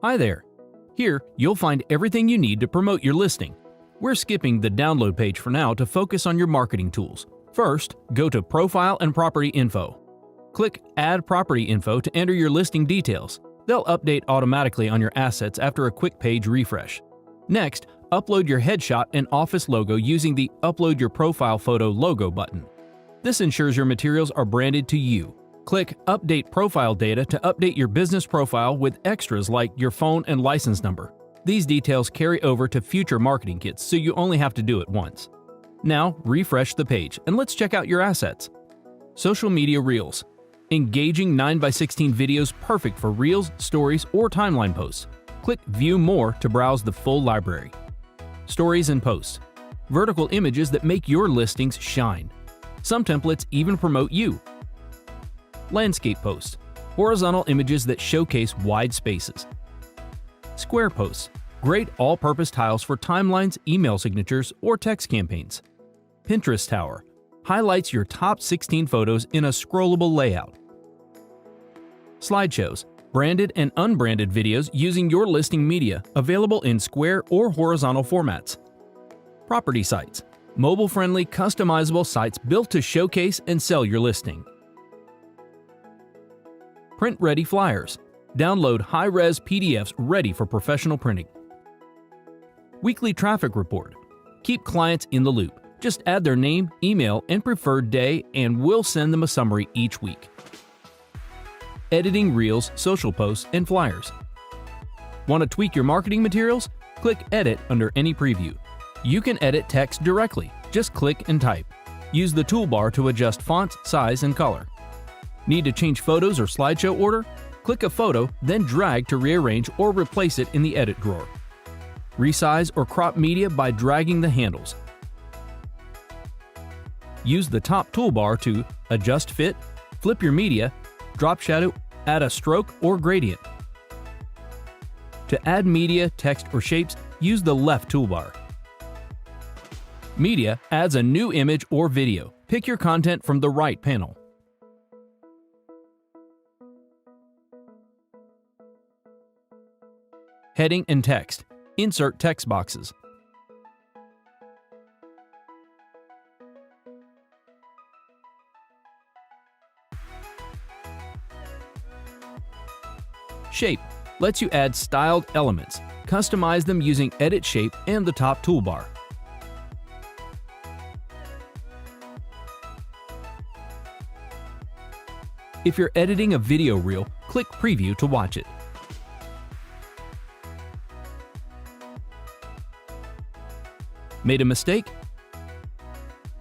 Hi there. Here, you'll find everything you need to promote your listing. We're skipping the download page for now to focus on your marketing tools. First, go to Profile and Property Info. Click Add Property Info to enter your listing details. They'll update automatically on your assets after a quick page refresh. Next, upload your headshot and office logo using the Upload Your Profile Photo logo button. This ensures your materials are branded to you. Click Update Profile Data to update your business profile with extras like your phone and license number. These details carry over to future marketing kits, so you only have to do it once. Now, refresh the page and let's check out your assets. Social Media Reels. Engaging 9x16 videos perfect for Reels, Stories, or timeline posts. Click View More to browse the full library. Stories and Posts. Vertical images that make your listings shine. Some templates even promote you. Landscape Posts. Horizontal images that showcase wide spaces. Square Posts. Great all-purpose tiles for timelines, email signatures, or text campaigns. Pinterest Tower. Highlights your top 16 photos in a scrollable layout. Slideshows. Branded and unbranded videos using your listing media, available in square or horizontal formats. Property Sites. Mobile-friendly, customizable sites built to showcase and sell your listing. Print-ready flyers. Download high-res PDFs ready for professional printing. Weekly traffic report. Keep clients in the loop. Just add their name, email, and preferred day, and we'll send them a summary each week. Editing Reels, social posts, and flyers. Want to tweak your marketing materials? Click Edit under any preview. You can edit text directly. Just click and type. Use the toolbar to adjust font, size, and color. Need to change photos or slideshow order? Click a photo, then drag to rearrange or replace it in the edit drawer. Resize or crop media by dragging the handles. Use the top toolbar to adjust fit, flip your media, drop shadow, add a stroke or gradient. To add media, text, or shapes, use the left toolbar. Media adds a new image or video. Pick your content from the right panel. Heading and text. Insert text boxes. Shape lets you add styled elements. Customize them using Edit Shape and the top toolbar. If you're editing a video reel, click Preview to watch it. Made a mistake?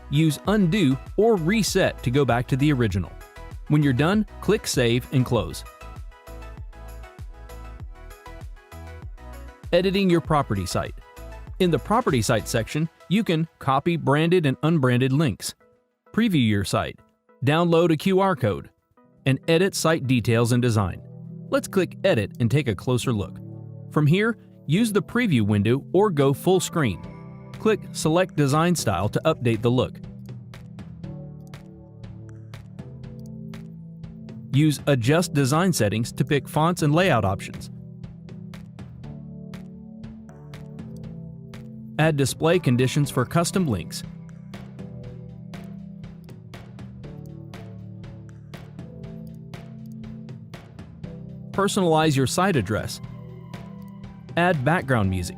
Use Undo or Reset to go back to the original. When you're done, click Save and Close. Editing your property site. In the Property Site section, you can copy branded and unbranded links, preview your site, download a QR code, and edit site details and design. Let's click Edit and take a closer look. From here, use the preview window or go full screen. Click Select Design Style to update the look. Use Adjust Design Settings to pick fonts and layout options. Add display conditions for custom links. Personalize your site address. Add background music.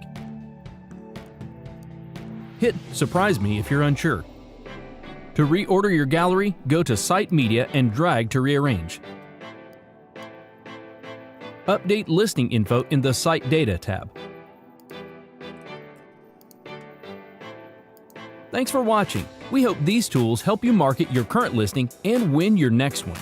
Hit Surprise Me if you're unsure. To reorder your gallery, go to Site Media and drag to rearrange. Update listing info in the Site Data tab. Thanks for watching. We hope these tools help you market your current listing and win your next one.